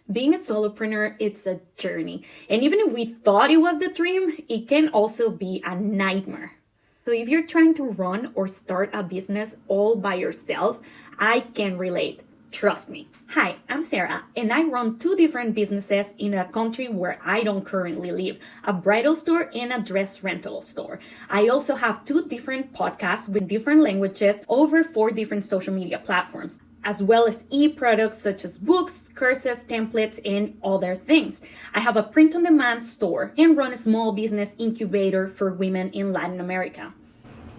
Being a solopreneur, it's a journey. And even if we thought it was the dream, it can also be a nightmare. So if you're trying to run or start a business all by yourself, I can relate. Trust me. Hi, I'm Sarah, and I run 2 different businesses in a country where I don't currently live, a bridal store and a dress rental store. I also have 2 different podcasts with different languages over 4 different social media platforms, as well as e-products such as books, courses, templates, and other things. I have a print-on-demand store and run a small business incubator for women in Latin America.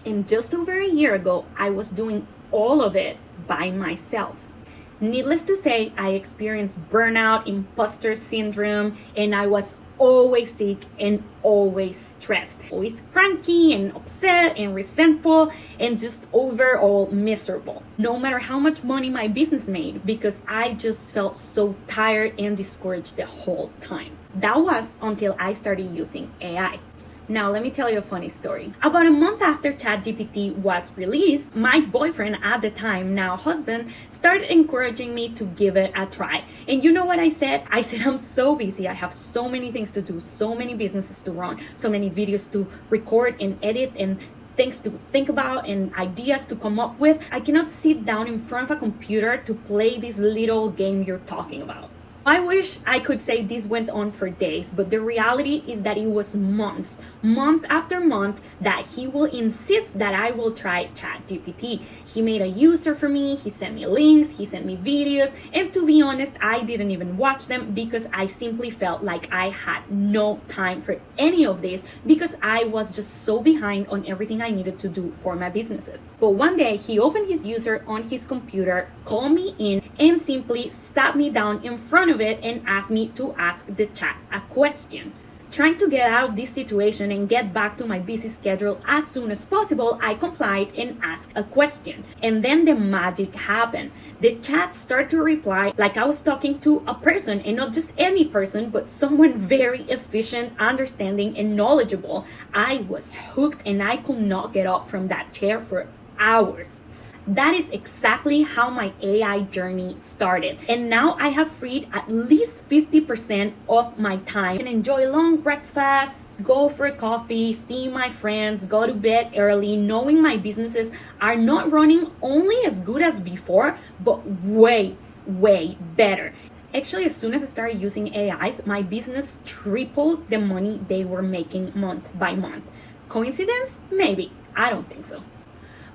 And just over a year ago, I was doing all of it by myself. Needless to say, I experienced burnout, imposter syndrome, and I was always sick and always stressed. Always cranky and upset and resentful and just overall miserable. No matter how much money my business made, because I just felt so tired and discouraged the whole time. That was until I started using AI. Now, let me tell you a funny story. About a month after ChatGPT was released, my boyfriend at the time, now husband, started encouraging me to give it a try. And you know what I said? I said, I'm so busy. I have so many things to do, so many businesses to run, so many videos to record and edit and things to think about and ideas to come up with. I cannot sit down in front of a computer to play this little game you're talking about. I wish I could say this went on for days, but the reality is that it was month after month, that he will insist that I will try ChatGPT. He made a user for me, he sent me links, he sent me videos, and to be honest, I didn't even watch them because I simply felt like I had no time for any of this because I was just so behind on everything I needed to do for my businesses. But one day, he opened his user on his computer, called me in, and simply sat me down in front of it and asked me to ask the chat a question. Trying to get out of this situation and get back to my busy schedule as soon as possible, I complied and asked a question. And then the magic happened. The chat started to reply like I was talking to a person, and not just any person, but someone very efficient, understanding, and knowledgeable. I was hooked and I could not get up from that chair for hours. That is exactly how my AI journey started. And now I have freed at least 50% of my time. I can enjoy long breakfasts, go for a coffee, see my friends, go to bed early, knowing my businesses are not running only as good as before, but way better. Actually, as soon as I started using AIs, my business tripled the money they were making month by month. Coincidence? Maybe. I don't think so.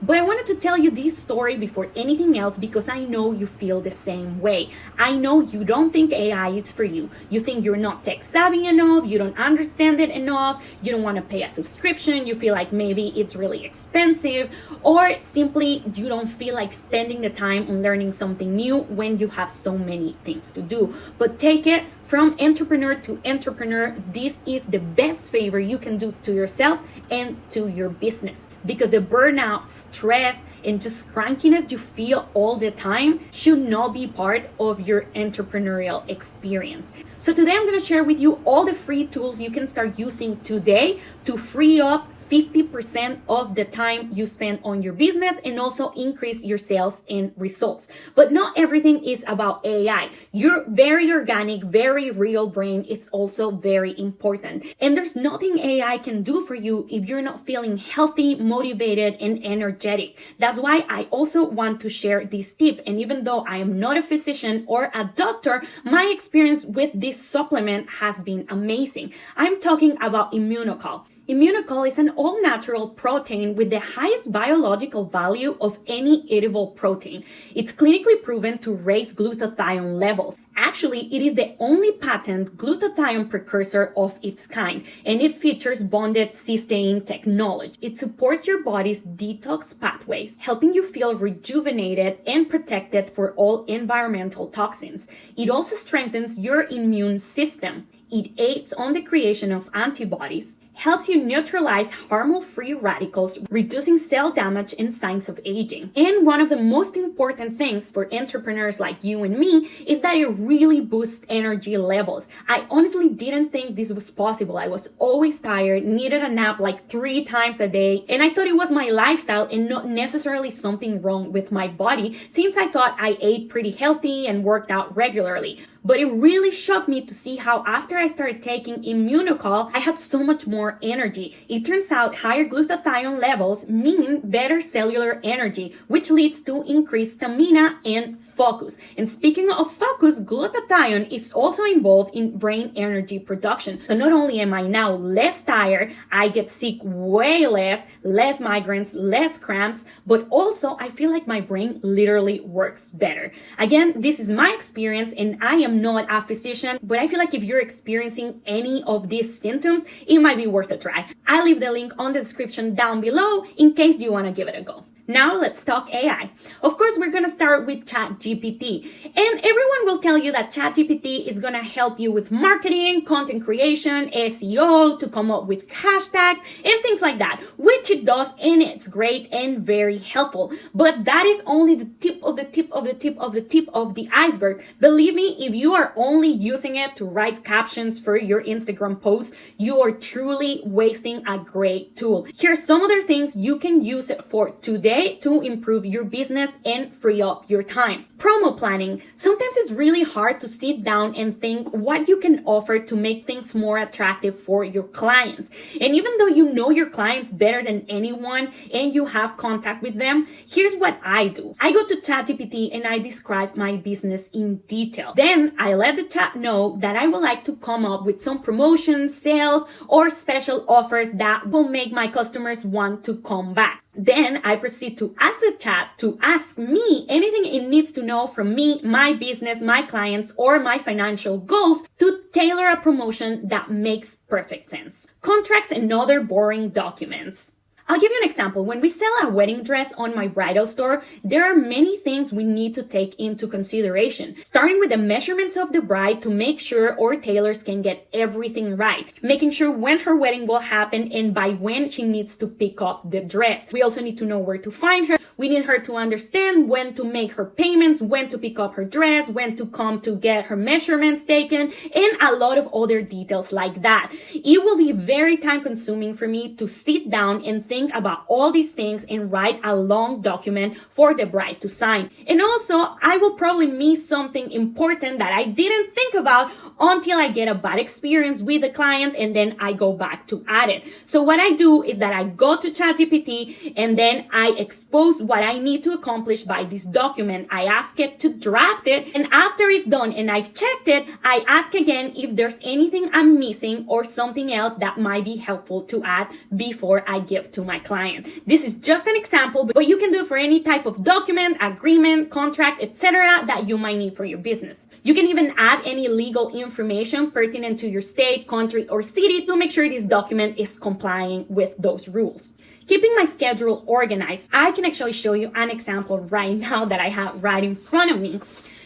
But I wanted to tell you this story before anything else because I know you feel the same way. I know you don't think AI is for you. You think you're not tech savvy enough, you don't understand it enough, you don't want to pay a subscription, you feel like maybe it's really expensive, or simply you don't feel like spending the time on learning something new when you have so many things to do. But take it from entrepreneur to entrepreneur, this is the best favor you can do to yourself and to your business. Because the burnout, stress, and just crankiness you feel all the time should not be part of your entrepreneurial experience. So today I'm going to share with you all the free tools you can start using today to free up 50% of the time you spend on your business and also increase your sales and results. But not everything is about AI. Your very organic, very real brain is also very important. And there's nothing AI can do for you if you're not feeling healthy, motivated, and energetic. That's why I also want to share this tip. And even though I am not a physician or a doctor, my experience with this supplement has been amazing. I'm talking about immunocal. Immunocal is an all-natural protein with the highest biological value of any edible protein. It's clinically proven to raise glutathione levels. Actually, it is the only patent glutathione precursor of its kind, and it features bonded cysteine technology. It supports your body's detox pathways, helping you feel rejuvenated and protected for all environmental toxins. It also strengthens your immune system. It aids on the creation of antibodies, helps you neutralize harmful free radicals, reducing cell damage and signs of aging. And one of the most important things for entrepreneurs like you and me is that it really boosts energy levels. I honestly didn't think this was possible. I was always tired, needed a nap like 3 times a day, and I thought it was my lifestyle and not necessarily something wrong with my body, since I thought I ate pretty healthy and worked out regularly. But it really shocked me to see how after I started taking immunocal, I had so much more energy. It turns out higher glutathione levels mean better cellular energy, which leads to increased stamina and focus. And speaking of focus, glutathione is also involved in brain energy production. So not only am I now less tired, I get sick way less migraines, less cramps, but also I feel like my brain literally works better. Again, this is my experience and I am not a physician, but I feel like if you're experiencing any of these symptoms, it might be worth a try. I'll leave the link on the description down below in case you want to give it a go. Now let's talk AI. Of course, we're going to start with ChatGPT. And everyone will tell you that ChatGPT is going to help you with marketing, content creation, SEO, to come up with hashtags and things like that, which it does, and it's great and very helpful. But that is only the tip of the tip of the tip of the tip of the iceberg. Believe me, if you are only using it to write captions for your Instagram posts, you are truly wasting a great tool. Here's some other things you can use it for today to improve your business and free up your time. Promo planning. Sometimes it's really hard to sit down and think what you can offer to make things more attractive for your clients. And even though you know your clients better than anyone and you have contact with them, here's what I do. I go to ChatGPT and I describe my business in detail. Then I let the chat know that I would like to come up with some promotions, sales, or special offers that will make my customers want to come back. Then I proceed to ask the chat to ask me anything it needs to know from me, my business, my clients, or my financial goals to tailor a promotion that makes perfect sense. Contracts and other boring documents. I'll give you an example. When we sell a wedding dress on my bridal store, there are many things we need to take into consideration, starting with the measurements of the bride to make sure our tailors can get everything right, making sure when her wedding will happen and by when she needs to pick up the dress. We also need to know where to find her. We need her to understand when to make her payments, when to pick up her dress, when to come to get her measurements taken, and a lot of other details like that. It will be very time consuming for me to sit down and think about all these things and write a long document for the bride to sign. And also, I will probably miss something important that I didn't think about until I get a bad experience with the client and then I go back to add it. So what I do is that I go to ChatGPT and then I expose what I need to accomplish by this document. I ask it to draft it, and after it's done and I've checked it, I ask again if there's anything I'm missing or something else that might be helpful to add before I give to my client. This is just an example, but you can do it for any type of document, agreement, contract, etc. that you might need for your business. You can even add any legal information pertinent to your state, country, or city to make sure this document is complying with those rules. Keeping my schedule organized, I can actually show you an example right now that I have right in front of me.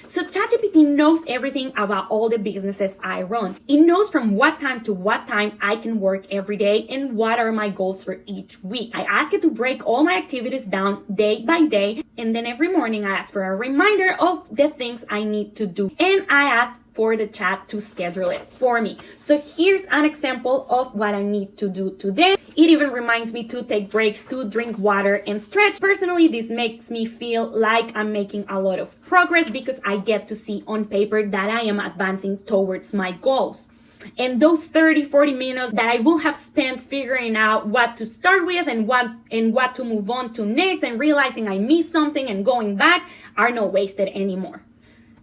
So ChatGPT knows everything about all the businesses I run. It knows from what time to what time I can work every day and what are my goals for each week. I ask it to break all my activities down day by day, and then every morning I ask for a reminder of the things I need to do. And I ask for the chat to schedule it for me. So here's an example of what I need to do today. It even reminds me to take breaks, to drink water and stretch. Personally, this makes me feel like I'm making a lot of progress because I get to see on paper that I am advancing towards my goals. And those 30-40 minutes that I will have spent figuring out what to start with and what to move on to next and realizing I missed something and going back are not wasted anymore.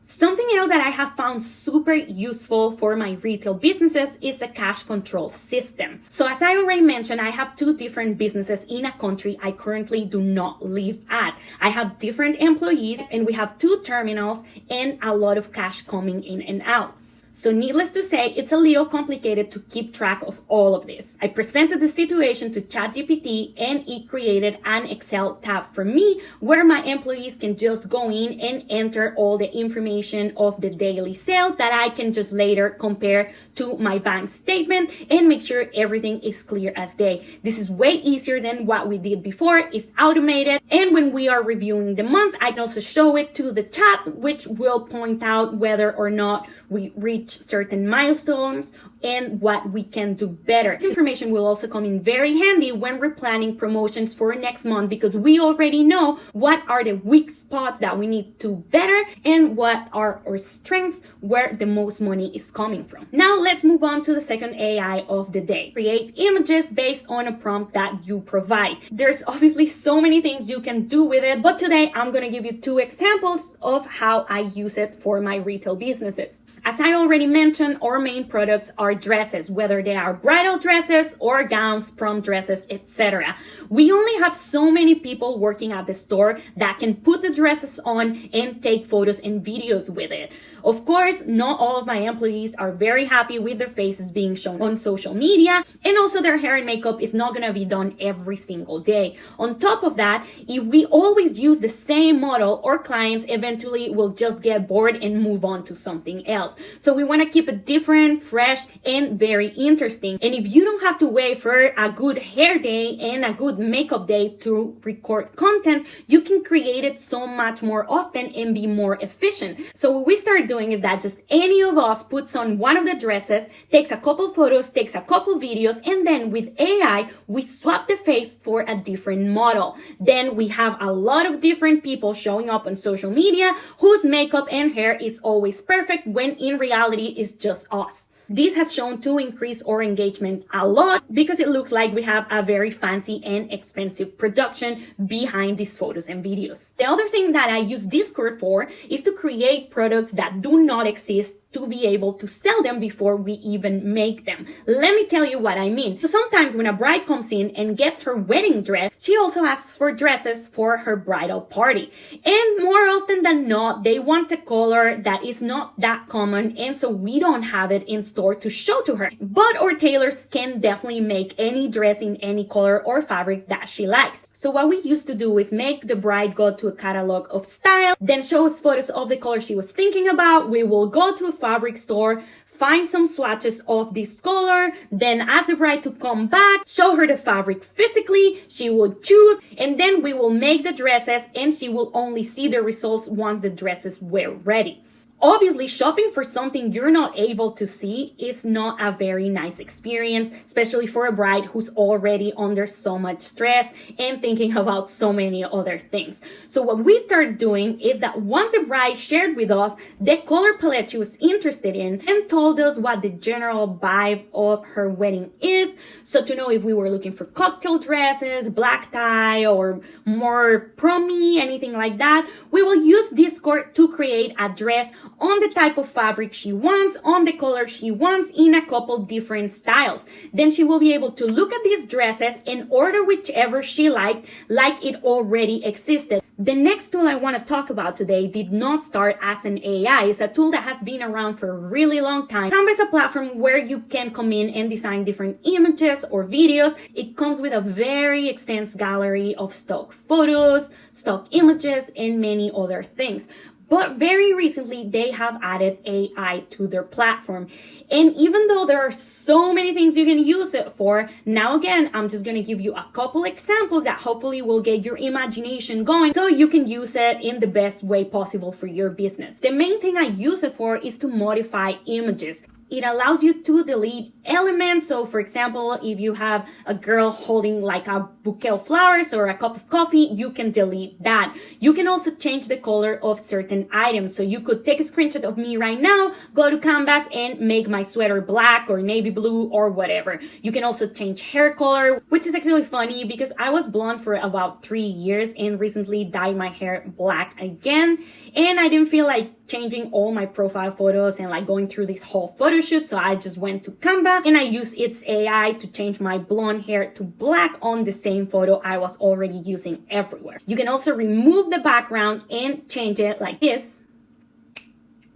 Something else that I have found super useful for my retail businesses is a cash control system. So as I already mentioned, I have 2 different businesses in a country I currently do not live at. I have different employees and we have 2 terminals and a lot of cash coming in and out. So needless to say, it's a little complicated to keep track of all of this. I presented the situation to ChatGPT and it created an Excel tab for me where my employees can just go in and enter all the information of the daily sales that I can just later compare to my bank statement and make sure everything is clear as day. This is way easier than what we did before. It's automated, and when we are reviewing the month, I can also show it to the chat, which will point out whether or not we reach reach certain milestones and what we can do better. This information will also come in very handy when we're planning promotions for next month, because we already know what are the weak spots that we need to better and what are our strengths where the most money is coming from. Now let's move on to the second AI of the day. Create images based on a prompt that you provide. There's obviously so many things you can do with it, but today I'm going to give you 2 examples of how I use it for my retail businesses. As I already mentioned, our main products are dresses, whether they are bridal dresses or gowns, prom dresses, etc. We only have so many people working at the store that can put the dresses on and take photos and videos with it. Of course, not all of my employees are very happy with their faces being shown on social media, and also their hair and makeup is not going to be done every single day. On top of that, if we always use the same model, our clients eventually will just get bored and move on to something else. So we want to keep it different, fresh, and very interesting. And if you don't have to wait for a good hair day and a good makeup day to record content, you can create it so much more often and be more efficient. So what we started doing is that just any of us puts on one of the dresses, takes a couple photos, takes a couple videos, and then with AI, we swap the face for a different model. Then we have a lot of different people showing up on social media whose makeup and hair is always perfect, when in reality it's just us. This has shown to increase our engagement a lot because it looks like we have a very fancy and expensive production behind these photos and videos. The other thing that I use Discord for is to create products that do not exist, to be able to sell them before we even make them. Let me tell you what I mean. So sometimes when a bride comes in and gets her wedding dress, she also asks for dresses for her bridal party. And more often than not, they want a color that is not that common, and so we don't have it in store to show to her. But our tailors can definitely make any dress in any color or fabric that she likes. So what we used to do is make the bride go to a catalog of style, then show us photos of the color she was thinking about. We will go to a fabric store, find some swatches of this color, then ask the bride to come back, show her the fabric physically, she will choose, and then we will make the dresses, and she will only see the results once the dresses were ready. Obviously, shopping for something you're not able to see is not a very nice experience, especially for a bride who's already under so much stress and thinking about so many other things. So what we started doing is that once the bride shared with us the color palette she was interested in and told us what the general vibe of her wedding is, so to know if we were looking for cocktail dresses, black tie, or more promy, anything like that, we will use Discord to create a dress on the type of fabric she wants, on the color she wants, in a couple different styles. Then she will be able to look at these dresses and order whichever she liked, like it already existed. The next tool I want to talk about today did not start as an AI. It's a tool that has been around for a really long time. Canva is a platform where you can come in and design different images or videos. It comes with a very extensive gallery of stock photos, stock images, and many other things. But very recently, they have added AI to their platform. And even though there are so many things you can use it for, now again, I'm just going to give you a couple examples that hopefully will get your imagination going so you can use it in the best way possible for your business. The main thing I use it for is to modify images. It allows you to delete elements. So for example, if you have a girl holding like a bouquet of flowers or a cup of coffee, you can delete that. You can also change the color of certain items. So you could take a screenshot of me right now, go to Canvas and make my sweater black or navy blue or whatever. You can also change hair color, which is actually funny because I was blonde for about 3 years and recently dyed my hair black again. And I didn't feel like changing all my profile photos and like going through this whole photo shoot. So I just went to Canva and I used its AI to change my blonde hair to black on the same photo I was already using everywhere. You can also remove the background and change it like this.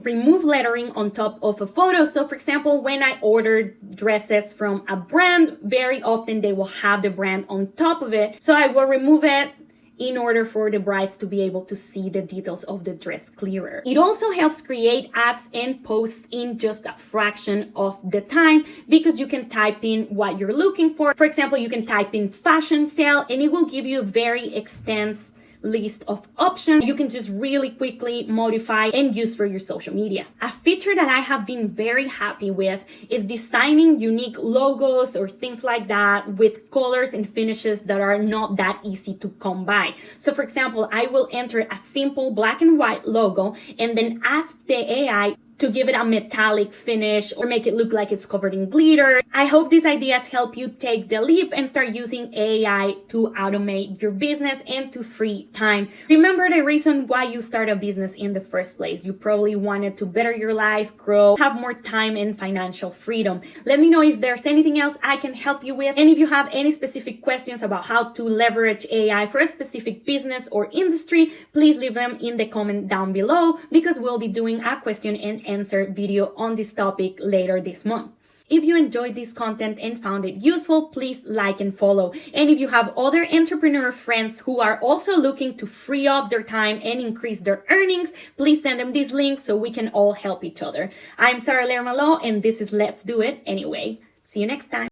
Remove lettering on top of a photo. So for example, when I ordered dresses from a brand, very often they will have the brand on top of it. So I will remove it in order for the brides to be able to see the details of the dress clearer. It also helps create ads and posts in just a fraction of the time because you can type in what you're looking for. For example, you can type in fashion sale and it will give you a very extensive list of options you can just really quickly modify and use for your social media. A feature that I have been very happy with is designing unique logos or things like that with colors and finishes that are not that easy to come by. So for example, I will enter a simple black and white logo and then ask the AI to give it a metallic finish or make it look like it's covered in glitter. I hope these ideas help you take the leap and start using AI to automate your business and to free time. Remember the reason why you start a business in the first place. You probably wanted to better your life, grow, have more time and financial freedom. Let me know if there's anything else I can help you with. And if you have any specific questions about how to leverage AI for a specific business or industry, please leave them in the comment down below because we'll be doing a question and answer video on this topic later this month. If you enjoyed this content and found it useful, please like and follow. And if you have other entrepreneur friends who are also looking to free up their time and increase their earnings, please send them this link so we can all help each other. I'm Lerma-Lo and this is Let's Do It Anyway. See you next time.